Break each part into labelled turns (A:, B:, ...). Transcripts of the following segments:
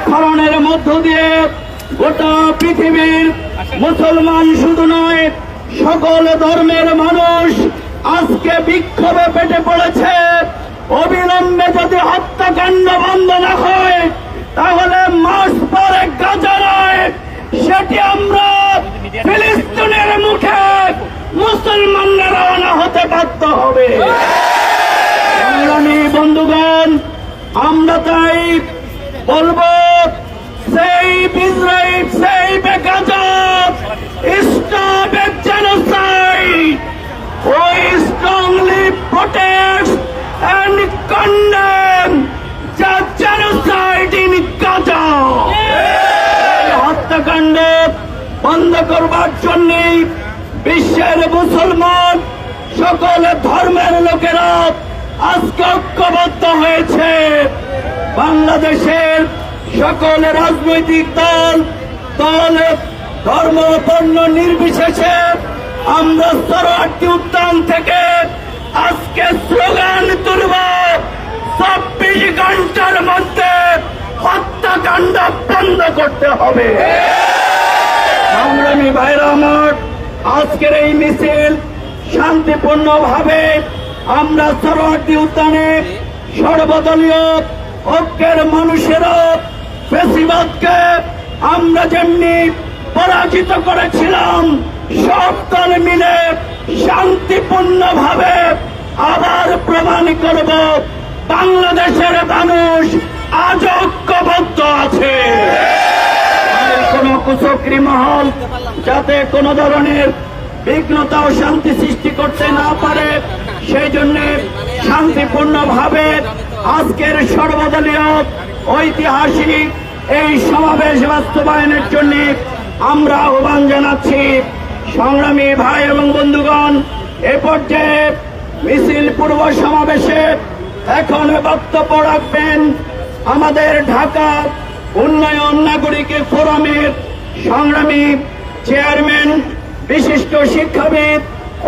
A: রক্তক্ষরণের মধ্য দিয়ে গোটা পৃথিবীর মুসলমান শুধু নয়, সকল ধর্মের মানুষ আজকে বিক্ষোভে পেটে পড়েছে। অবিলম্বে যদি হত্যাকাণ্ড বন্ধ না হয়, তাহলে মাস পরে গাজা নয়, সেটি আমরা ফিলিস্তিনের মুখে মুসলমানরা রওনা হতে বাধ্য হবে। সংগ্রামী বন্ধুগণ, আমরা তাই বলবো, save Israel, save Gaza, stop a genocide. We strongly protest and condemn the genocide in Gaza. হত্যাকাণ্ড বন্ধ করবার জন্য বিশ্বের মুসলমান সকল ধর্মের লোকেরা আজকে ঐক্যবদ্ধ হয়েছে। বাংলাদেশের সকল রাজনৈতিক দল ধর্ম বর্ণ নির্বিশেষে আমরা সরোয়ার্দী উদ্যান থেকে আজকে স্লোগান তুলব, 24 ঘন্টার মধ্যে হত্যাকাণ্ড বন্ধ করতে হবে। সংগ্রামী ভাইরা আমার, আজকের এই মিছিল শান্তিপূর্ণভাবে আমরা সরোয়ার্দী উদ্যানে সর্বদলীয় ঐক্যের মানুষেরা ফ্যাসিবাদকে আমরা যেমনি পরাজিত করেছিলাম, সব দল মিলে শান্তিপূর্ণভাবে আবার প্রমাণ করব বাংলাদেশের মানুষ আজ ঐক্যবদ্ধ আছে। কোন কুচক্রী মহল যাতে কোন ধরনের বিঘ্নতা ও শান্তি সৃষ্টি করতে না পারে, সেই জন্য শান্তিপূর্ণভাবে আজকের সর্বদলীয় ঐতিহাসিক এই সমাবেশ বাস্তবায়নের জন্য আমরা আহ্বান জানাচ্ছি। সংগ্রামী ভাই এবং বন্ধুগণ, এ পর্যায়ে মিছিল পূর্ব সমাবেশে এখন বক্তব্য রাখবেন আমাদের ঢাকা উন্নয়ন নাগরিক ফোরামের সংগ্রামী চেয়ারম্যান, বিশিষ্ট শিক্ষাবিদ,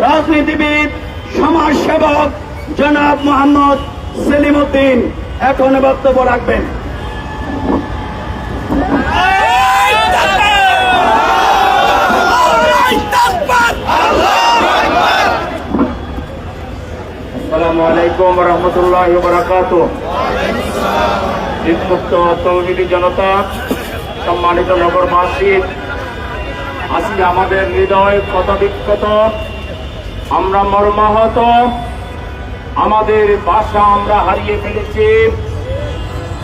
A: রাজনীতিবিদ, সমাজসেবক জনাব মোহাম্মদ সেলিম উদ্দিন এখন বক্তব্য রাখবেন।
B: আসসালামু আলাইকুম ওয়া রাহমাতুল্লাহি ওয়া বারাকাতুহু। মুক্ত তৌহিদি জনতা, সম্মানিত নগরবাসী, আজকে আমাদের হৃদয় ক্ষতবিক্ষত, আমরা মর্মাহত, আমাদের ভাষা আমরা হারিয়ে ফেলেছি।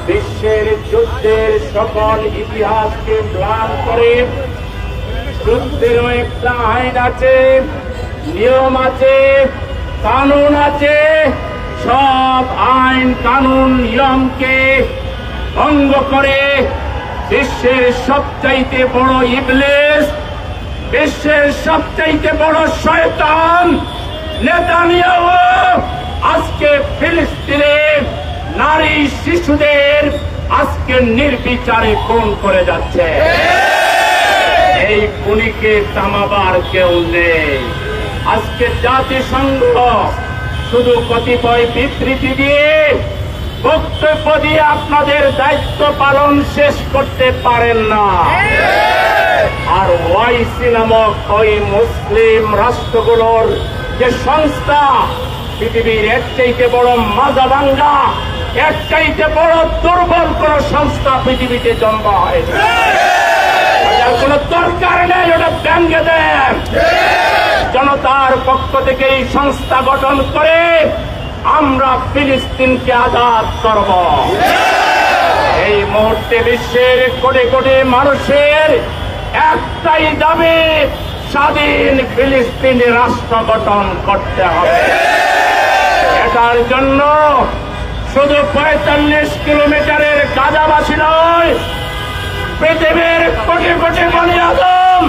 B: বিশ্বের যুদ্ধের সকল ইতিহাসকে ম্লান করে যুদ্ধেরও একটা আইন আছে, নিয়ম আছে, কানুন আছে। সব আইন কানুন নিয়মকে ভঙ্গ করে বিশ্বের সবচাইতে বড় ইবলিস, বিশ্বের সবচাইতে বড় শয়তান নেতানিয়াহু আজকে ফিলিস্তিনে নারী শিশুদের আজকে নির্বিচারে খুন করে যাচ্ছে। এই খুনিকে থামাবার কেউ নেই। আজকে জাতিসংঘ শুধু কতিপয় বিবৃতি দিয়ে, বক্তব্য দিয়ে আপনাদের দায়িত্ব পালন শেষ করতে পারেন না। আর ওআইসি নামক ওই মুসলিম রাষ্ট্রগুলোর যে সংস্থা, পৃথিবীর এর চাইতে বড় মাজাভাঙ্গা, এর চাইতে বড় দুর্বল কোন সংস্থা পৃথিবীতে জন্ম হয়নি। কোন দরকার নেই, ওটা ভেঙে দেন। জনতার পক্ষ থেকে এই সংস্থা গঠন করে আমরা ফিলিস্তিনকে আজাদ করব। এই মুহূর্তে বিশ্বের কোটি কোটি মানুষের একটাই দাবি, স্বাধীন ফিলিস্তিনি রাষ্ট্র গঠন করতে হবে। এটার জন্য শুধু 45 কিলোমিটারের গাজাবাসী নয়, পৃথিবীর কোটি কোটি বনি আদম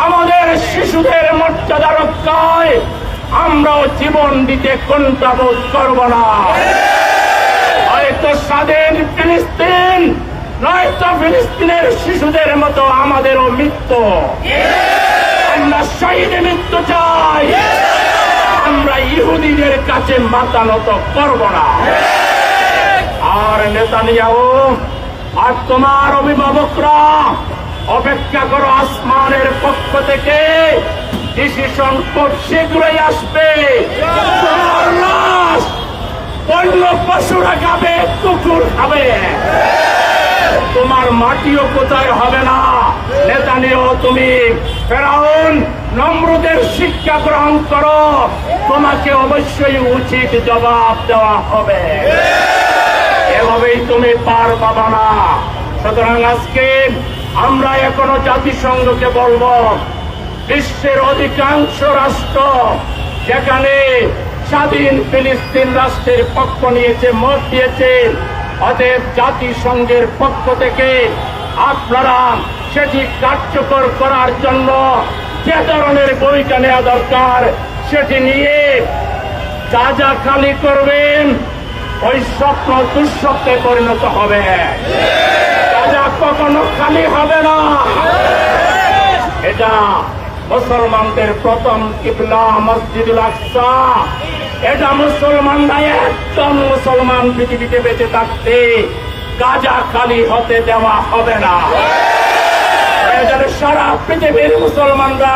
B: আমাদের শিশুদের মর্যাদা রক্ষায় আমরাও জীবন দিতে কুণ্ঠাবোধ করব না। হয়তো স্বাধীন ফিলিস্তিন, নয়তো ফিলিস্তিনের শিশুদের মতো আমাদেরও মৃত্যু। আমরা শহীদের মৃত্যু চাই, আমরা ইহুদিদের কাছে মাথা নত করব না। আর নেতানিয়াহু
A: আর তোমার অভিভাবকরা অপেক্ষা করো, আসমানের পক্ষ থেকে ডিসিশন খুব শীঘ্রই আসবে। তোমার লাশ অন্য পশুরা খাবে, কুকুর খাবে, তোমার মাটিও কোথায় হবে না। নেতানিয়াহু, তুমি ফেরাউন নমরুদের শিক্ষা গ্রহণ করো, তোমাকে অবশ্যই উচিত জবাব দেওয়া হবে। এভাবেই তুমি পার পাবা না। সুতরাং আজকে আমরা এখনো জাতিসংঘকে বলবো, বিশ্বের অধিকাংশ রাষ্ট্র যেখানে স্বাধীন ফিলিস্তিন রাষ্ট্রের পক্ষ নিয়েছে, মত দিয়েছে, অতএব জাতিসংঘের পক্ষ থেকে আপনারা সেটি কার্যকর করার জন্য যে ধরনের ভূমিকা নেওয়া দরকার সেটি নিয়ে গাজা খালি করবেন। ওই স্বপ্ন দুঃস্বপ্নে পরিণত হবে। গাজা কখনো খালি হবে না। এটা মুসলমানদের প্রথম কিবলা মসজিদুল আকসা। এটা মুসলমানরা একদম মুসলমান পৃথিবীতে বেঁচে থাকতে গাজা খালি হতে দেওয়া হবে না। এখানে সারা পৃথিবীর মুসলমানরা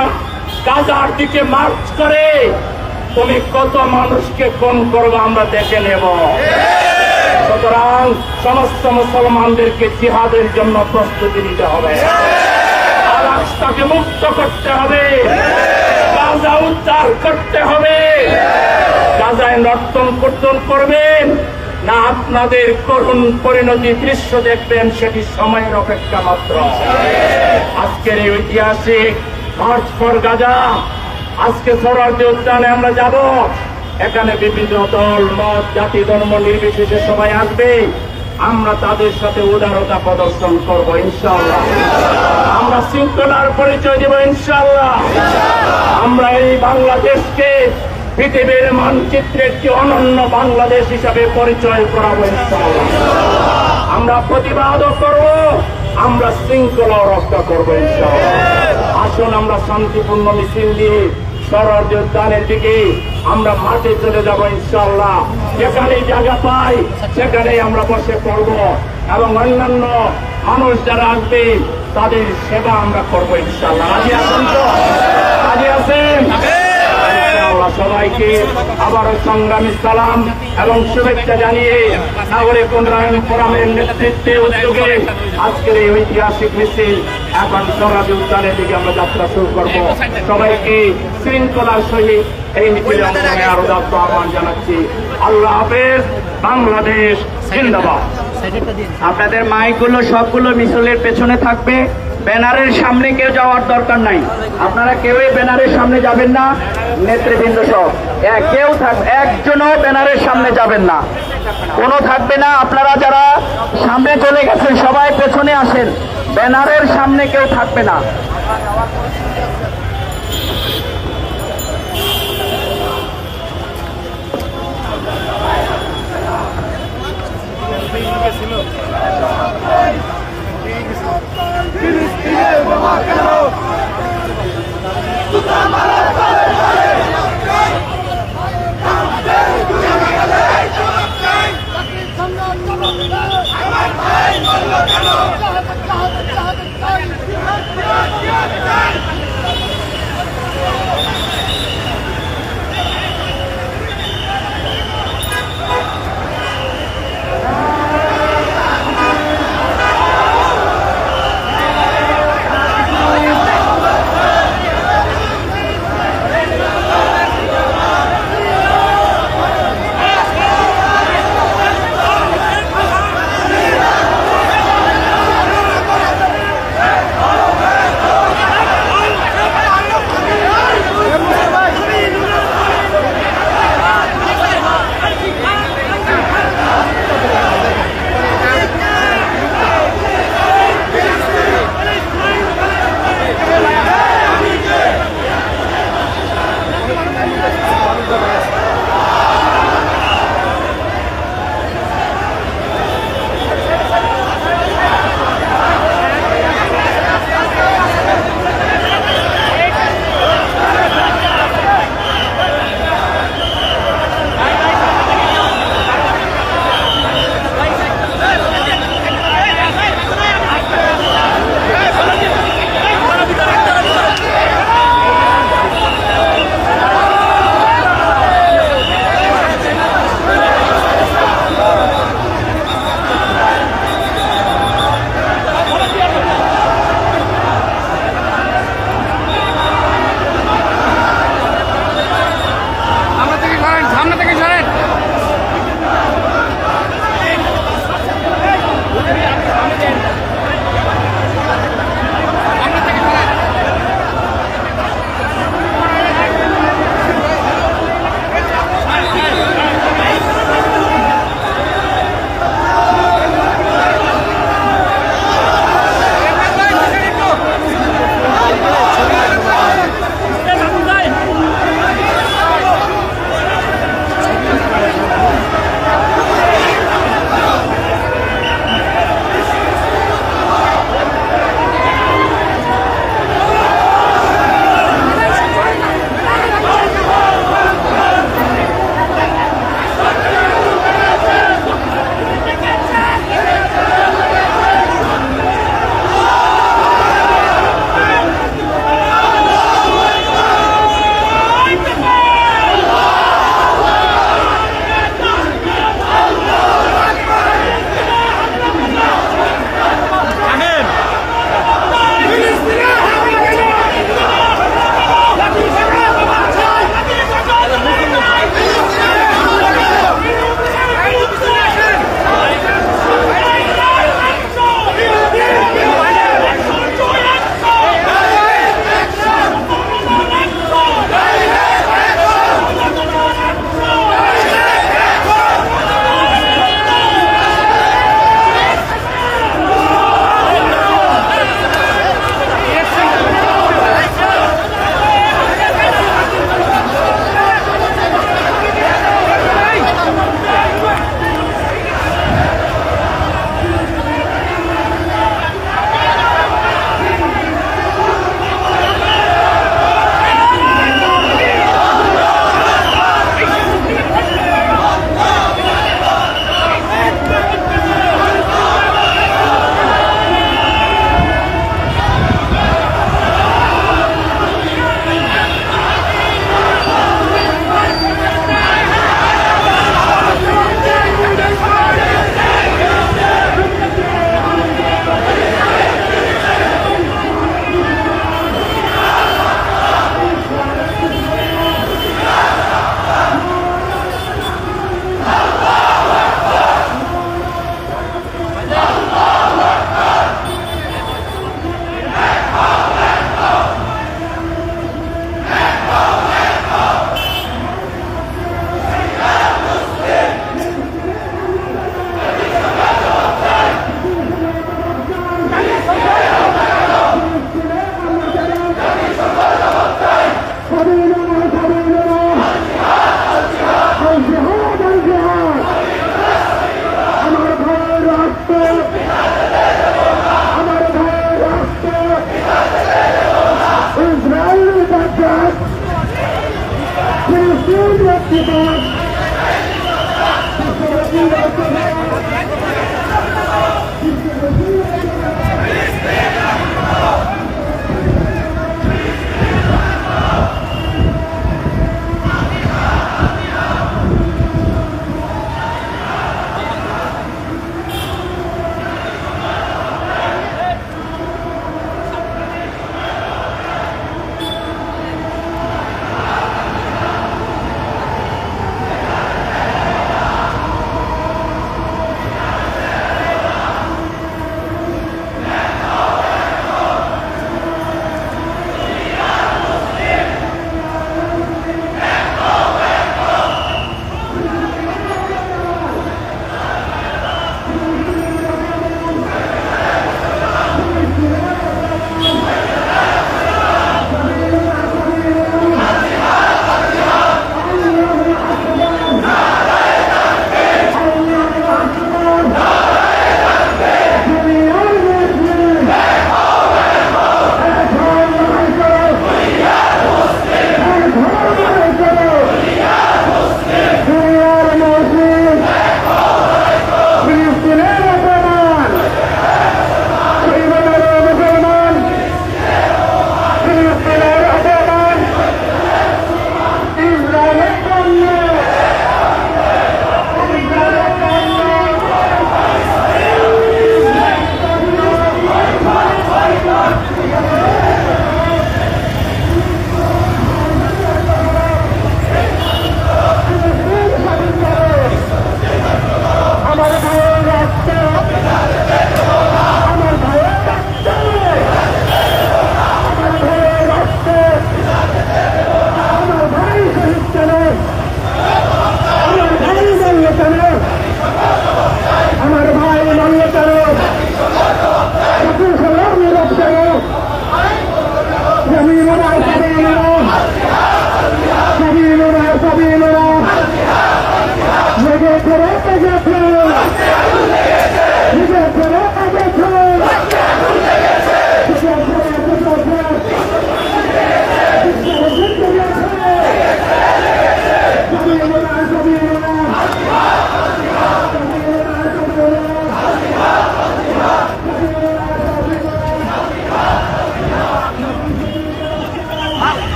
A: গাজার দিকে মার্চ করে তুমি কত মানুষকে খুন করবে আমরা দেখে নেব। সুতরাং সমস্ত মুসলমানদেরকে জিহাদের জন্য প্রস্তুতি নিতে হবে। রাস্তাকে মুক্ত করতে হবে, গাজা উদ্ধার করতে হবে। গাজায় নর্তন কীর্তন করবেন না আপনাদের করুণ পরিণতি দৃশ্য দেখবেন, সেটি সময়ের অপেক্ষা মাত্র। আজকের এই ঐতিহাসিক মার্চ ফর গাজা, আজকে সোহরাওয়ার্দী উদ্যানে আমরা যাব। এখানে বিভিন্ন দল, মত, জাতি, ধর্ম নির্বিশেষে সবাই আসবে। আমরা তাদের সাথে উদারতা প্রদর্শন করব ইনশাআল্লাহ। আমরা শৃঙ্খলার পরিচয় দেব ইনশাআল্লাহ। আমরা এই বাংলাদেশকে পৃথিবীর মানচিত্রে একটি অনন্য বাংলাদেশ হিসাবে পরিচয় করাবো ইনশাআল্লাহ। আমরা প্রতিবাদও করব, আমরা শৃঙ্খলা রক্ষা করবো ইনশাআল্লাহ। আসুন আমরা শান্তিপূর্ণ মিছিল দিয়ে সোহরাওয়ার্দী উদ্যানের দিকে আমরা মাঠে চলে যাব ইনশাআল্লাহ। যেখানেই জায়গা পাই সেখানেই আমরা বসে পড়ব এবং অন্যান্য মানুষ যারা আসবে তাদের সেবা আমরা করবো ইনশাআল্লাহ। রাজি আছেন তো? রাজি আছেন? সবাইকে আবারও সংগ্রামী সালাম এবং শুভেচ্ছা জানিয়ে নাগরিক উন্নয়ন ফোরামের নেতৃত্বে উদ্যোগে আজকের এই ঐতিহাসিক মিছিল এখন সোহরাওয়ার্দী উদ্যানের দিকে আমরা যাত্রা শুরু করব। সবাইকে শৃঙ্খলার সহিত এই মিছিলে অংশ নেওয়ার উদাত্ত আহ্বান জানাচ্ছি। আল্লাহ হাফেজ। বাংলাদেশ জিন্দাবাদ।
C: আপনাদের মাইকগুলো সবগুলো মিছিলের পেছনে থাকবে, ব্যানারের সামনে কেউ যাওয়ার দরকার নাই। আপনারা কেউই ব্যানারের সামনে যাবেন না, নেতৃবৃন্দ সব কেউ একজনও ব্যানারের সামনে যাবেন না, কোনো থাকবে না। আপনারা যারা সামনে চলে গেছেন সবাই পেছনে আসেন, ব্যানারের সামনে কেউ থাকবে না।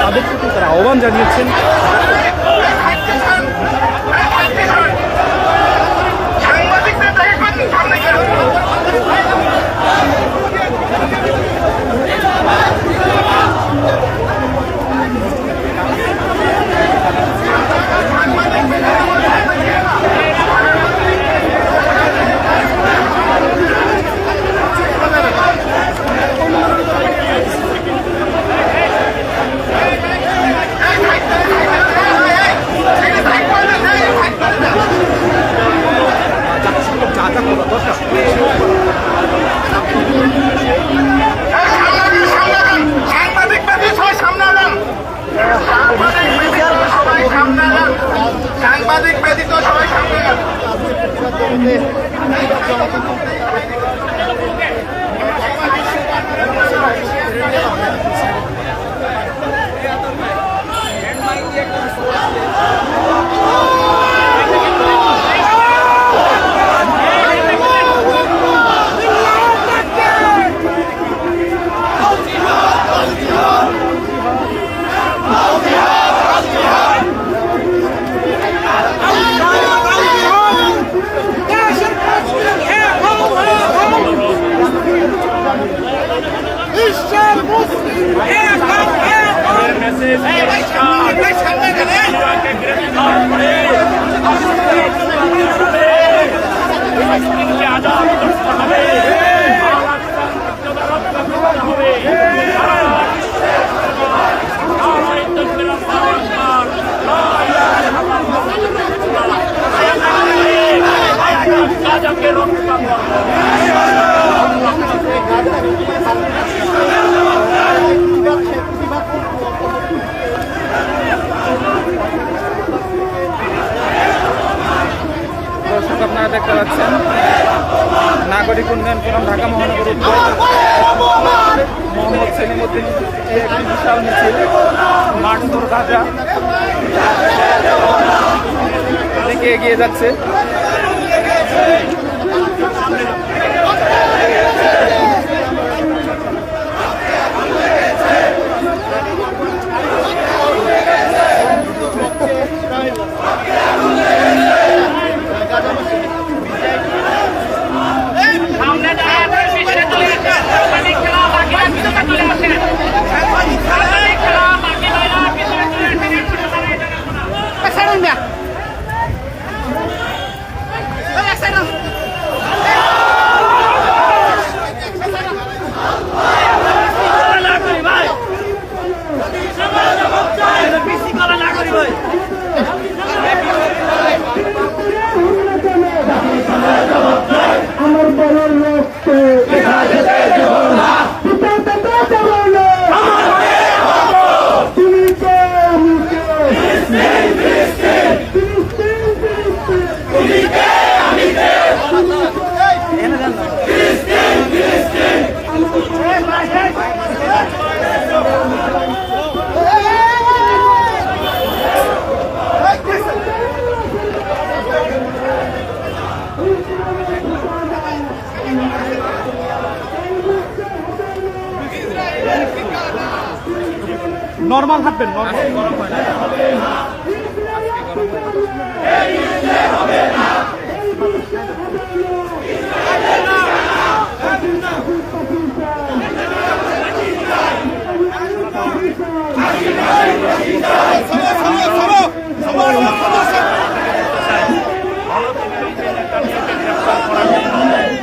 D: তাদের প্রতি তারা আহ্বান জানিয়েছেন।
E: সাংবাদিক ব্যতীত সবাই সামনে
D: দর্শক আপনারা দেখতে পাচ্ছেন নাগরিক উন্নয়ন ফোরাম ঢাকা মহানগর উত্তর মোহাম্মদ সেলিমউদ্দিন একটি বিশাল মিছিল মাঠদর গাজা দিকে এগিয়ে যাচ্ছে। নরমাল হাঁটবেন,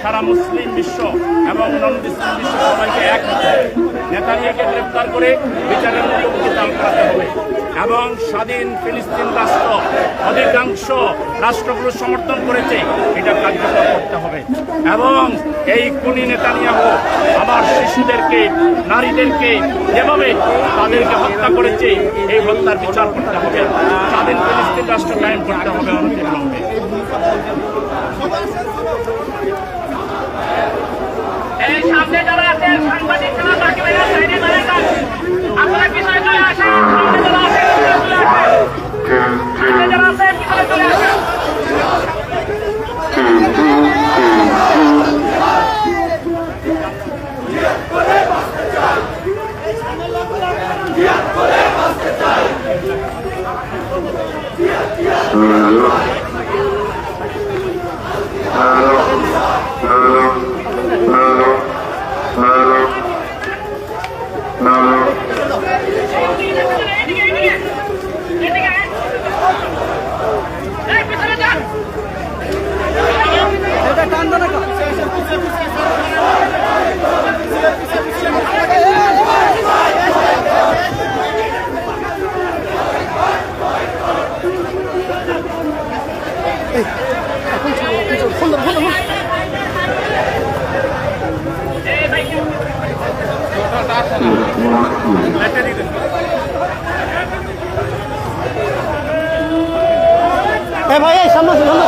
A: সারা মুসলিম বিশ্ব এবং নন মুসলিম বিশ্ব সবাইকে এক নেতানিয়াকে গ্রেফতার করে বিচারের মুখোমুখি দাঁড় করাতে হবে এবং স্বাধীন ফিলিস্তিন রাষ্ট্র অধিকাংশ রাষ্ট্রগুলো সমর্থন করেছে, এটা কার্যকর করতে হবে এবং এই খুনি নেতানিয়াহু আমার শিশুদেরকে, নারীদেরকে যেভাবে তাদেরকে হত্যা করেছে, এই হত্যার বিচার করতে হবে। স্বাধীন ফিলিস্তিন রাষ্ট্র কায়েম করতে হবে অনতিবিলম্বে।
F: এই সামনে যারা আছেন সাংবাদিক যারা বাকি বাইরে সাইডে দাঁড়িয়ে যান, আপনারা পিছনে চলে আসেন। সামনে যারা আছেন সামনে যারা আছেন পিছনে চলে আসেন।
G: ভাই সামনে সামনে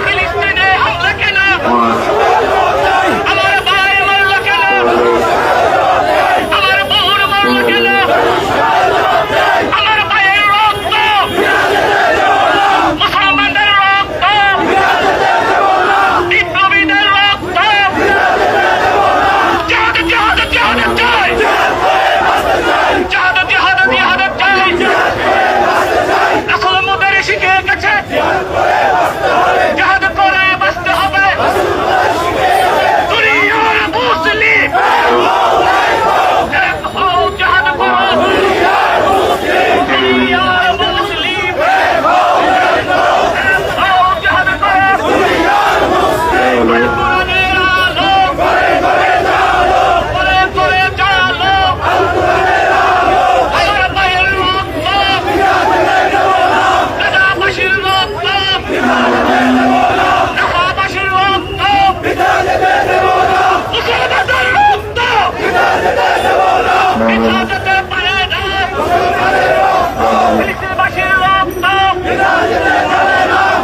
F: ফিলিস্তিনে হামলা কেন? আমার ভাই মরল কেন? আমার বোন মরল কেন? আমার ভাইয়ের রক্ত, মুসলমানদের রক্ত, বিপ্লবীদের রক্ত, জিহাদ জিহাদ জিহাদ চাই, জিহাদ জিহাদ জিহাদ চাই। রাসূল মোদের শিখিয়ে গেছে জিহাদ করে বাঁচতে হবে। দুনিয়ার মুসলিম এক হও, জিহাদ করো। দুনিয়ার মুসলিম এক হও, জিহাদ করো। কোরআনের আলো করে করে চালো, আমার ভাইয়ের রক্ত, গাজাবাসীর রক্ত, ঢাকাবাসীর রক্ত, মুসলমানদের রক্ত বৃথা যেতে পারে না। ফিলিস্তিনবাসীর রক্ত,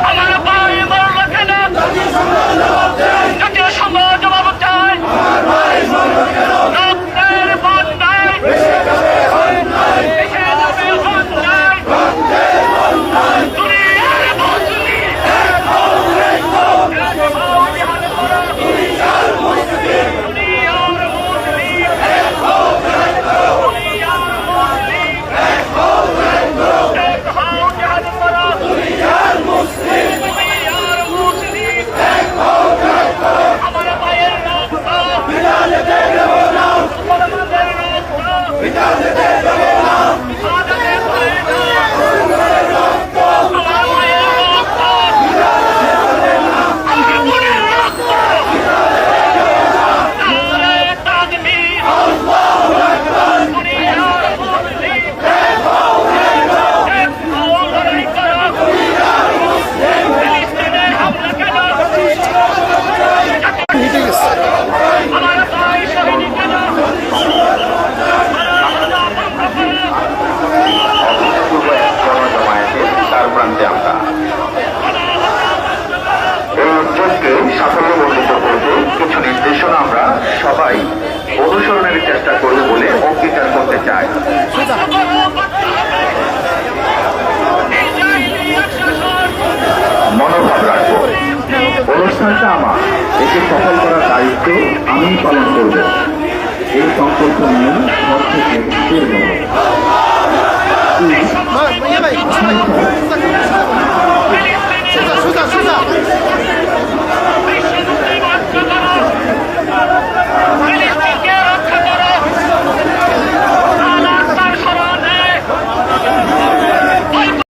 F: আমার ভাই মরল কেন? জাতীয় সংঘ জবাব চাই। রক্তের বন্যায় ভেসে যাবে অন্যায়। দুনিয়ার মুসলিম এক হও, জিহাদ করো। দুনিয়ার মুসলিম এক হও, দুনিয়ার মুসলিম এক হও, জিহাদ করো। দুনিয়ার মুসলিম এক হও, আমার ভাইয়ের রক্ত বিনা যেতে দেব না, মুসলমানদের রক্ত বিনা যেতে দেব না, বিনা যেতে পারে না। আমার ভাইয়ের রক্ত বিনা যেতে দেব না, আমার বোনের রক্ত বিনা যেতে দেব না। নারে তাকবীর, আল্লাহু আকবার। দুনিয়ার মুসলিম এক হও, লড়াই করো। দুনিয়ার মুসলিম ফিলিস্তিনে হামলা কেন? আমার ভাই শহীদ কেন?
B: তার প্রান্তে আমরা এই উদ্যোগকে সাফল্যমণ্ডিত করতে কিছু নির্দেশনা আমরা সবাই অনুসরণের চেষ্টা করব বলে অঙ্গীকার করতে চাই। মনোভাব রাখবো, অনুষ্ঠানটা আমার, একে সফল করার দায়িত্ব আমি পালন করব। এই সংকল্প নিয়ে ঘর থেকে বের হব।